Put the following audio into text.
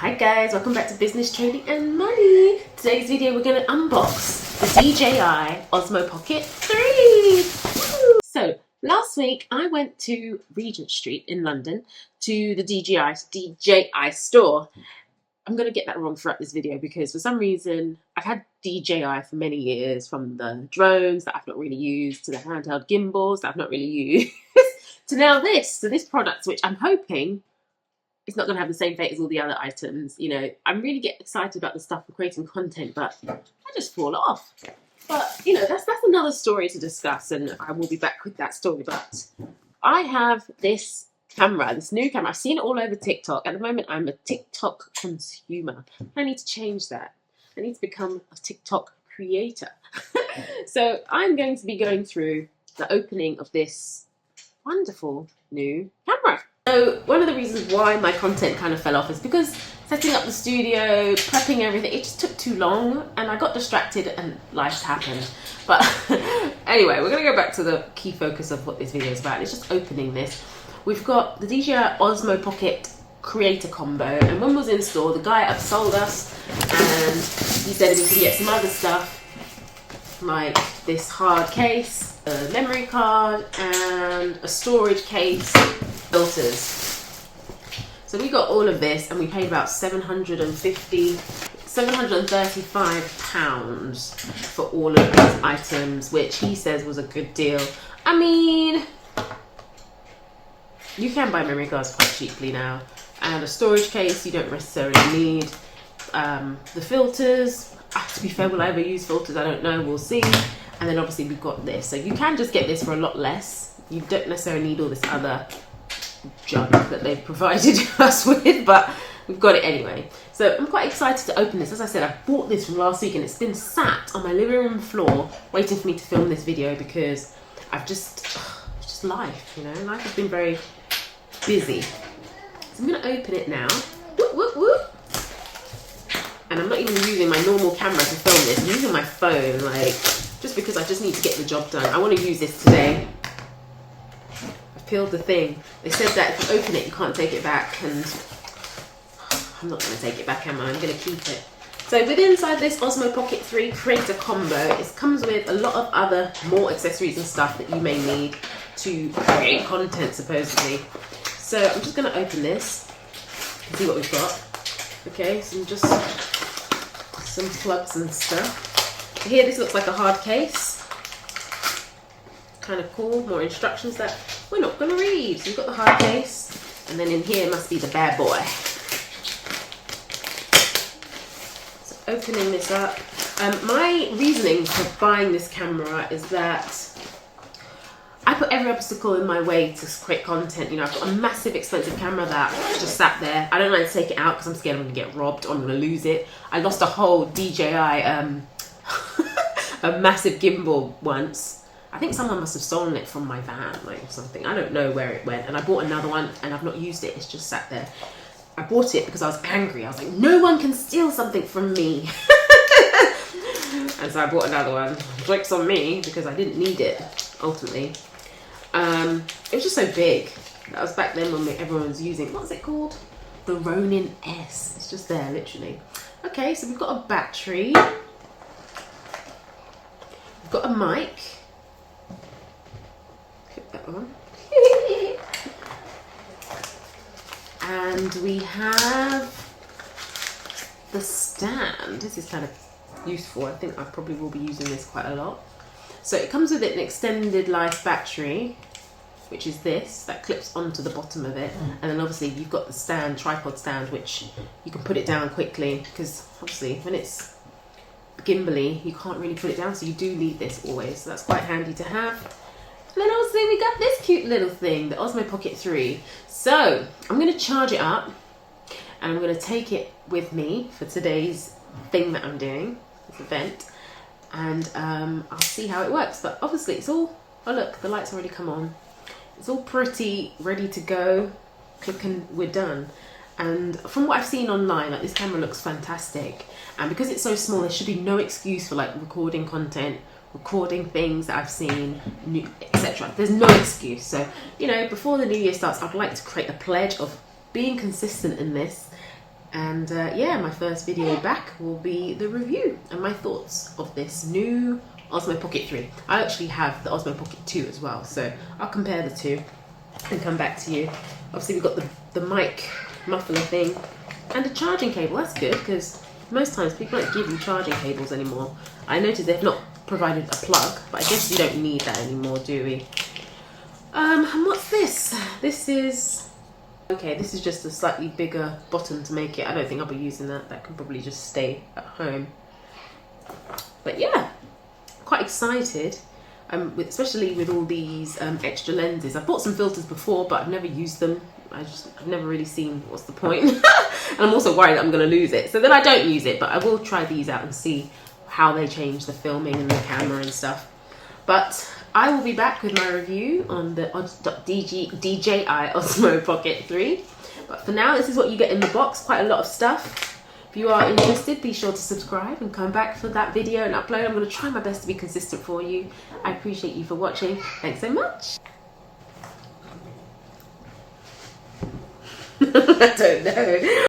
Hi guys, welcome back to Business, Trading and Money. Today's video we're going to unbox the DJI Osmo Pocket 3. Woo! So last week I went to Regent Street in London to the DJI store. I'm going to get that wrong throughout this video because for some reason I've had DJI for many years, from the drones that I've not really used to the handheld gimbals that I've not really used to now this. So this product, which I'm hoping it's not going to have the same fate as all the other items. You know, I really get excited about the stuff for creating content, but I just fall off. But, you know, that's another story to discuss, and I will be back with that story. But I have this camera, this new camera. I've seen it all over TikTok. At the moment, I'm a TikTok consumer. I need to change that. I need to become a TikTok creator. So I'm going to be going through the opening of this wonderful new camera. So one of the reasons why my content kind of fell off is because setting up the studio, prepping everything, it just took too long and I got distracted and life happened. But anyway, we're going to go back to the key focus of what this video is about. It's just opening this. We've got the DJI Osmo Pocket Creator Combo, and when we was in store, the guy upsold us and he said we could get some other stuff like this hard case, a memory card and a storage case, filters. So we got all of this and we paid about £735 for all of these items, which he says was a good deal. I mean, you can buy memory cards quite cheaply now, and a storage case you don't necessarily need. The filters, to be fair, will I ever use filters? I don't know, we'll see. And then obviously we've got this, so you can just get this for a lot less. You don't necessarily need all this other junk that they've provided us with, but we've got it anyway. So I'm quite excited to open this. As I said, I bought this from last week and it's been sat on my living room floor waiting for me to film this video because I've just life, you know, life has been very busy. So I'm gonna open it now. Whoop, whoop, whoop. And I'm not even using my normal camera to film this. I'm using my phone, like, just because I just need to get the job done. I want to use this today. I've peeled the thing. They said that if you open it, you can't take it back, and I'm not going to take it back, am I? I'm going to keep it. So within inside this Osmo Pocket 3 Creator Combo, it comes with a lot of other more accessories and stuff that you may need to create content, supposedly. So I'm just going to open this and see what we've got. Okay, some plugs and stuff. Here, this looks like a hard case. Kind of cool. More instructions that we're not going to read. So we've got the hard case, and then in here must be the bad boy. So opening this up. My reasoning for buying this camera is that I put every obstacle in my way to create content. You know, I've got a massive expensive camera that just sat there. I don't like to take it out because I'm scared I'm going to get robbed or I'm going to lose it. I lost a whole DJI, a massive gimbal once. I think someone must have stolen it from my van, like, or something. I don't know where it went. And I bought another one and I've not used it. It's just sat there. I bought it because I was angry. I was like, no one can steal something from me. And so I bought another one. Joke's on me because I didn't need it, ultimately. It was just so big. That was back then when everyone was using, what's it called? The Ronin S. It's just there, literally. Okay, so we've got a battery. We've got a mic. Put that on. And we have the stand. This is kind of useful. I think I probably will be using this quite a lot. So it comes with an extended life battery, which is this, that clips onto the bottom of it. And then obviously you've got the stand, tripod stand, which you can put it down quickly because obviously when it's gimbally, you can't really put it down. So you do need this always. So that's quite handy to have. And then obviously we got this cute little thing, the Osmo Pocket 3. So I'm going to charge it up and I'm going to take it with me for today's thing that I'm doing, this event. And I'll see how it works. But obviously it's all, oh look, the light's already come on. It's all pretty ready to go. Click and we're done. And from what I've seen online, like, this camera looks fantastic. And because it's so small, there should be no excuse for like recording content, recording things that I've seen, etc. There's no excuse. So, you know, before the new year starts, I'd like to create a pledge of being consistent in this And yeah, my first video back will be the review and my thoughts of this new Osmo Pocket 3. I actually have the Osmo Pocket 2 as well, so I'll compare the two and come back to you. Obviously we've got the mic muffler thing and a charging cable. That's good, because most times people don't give you charging cables anymore. I noticed they've not provided a plug, but I guess you don't need that anymore, do we? And what's this? This is... okay, this is just a slightly bigger button to make it. I don't think I'll be using that. That can probably just stay at home. But yeah, quite excited. Especially with all these extra lenses. I've bought some filters before, but I've never used them. I've never really seen what's the point. And I'm also worried that I'm going to lose it. So then I don't use it, but I will try these out and see how they change the filming and the camera and stuff. But I will be back with my review on the DJI Osmo Pocket 3. But for now, this is what you get in the box. Quite a lot of stuff. If you are interested, be sure to subscribe and come back for that video and upload. I'm going to try my best to be consistent for you. I appreciate you for watching. Thanks so much. I don't know.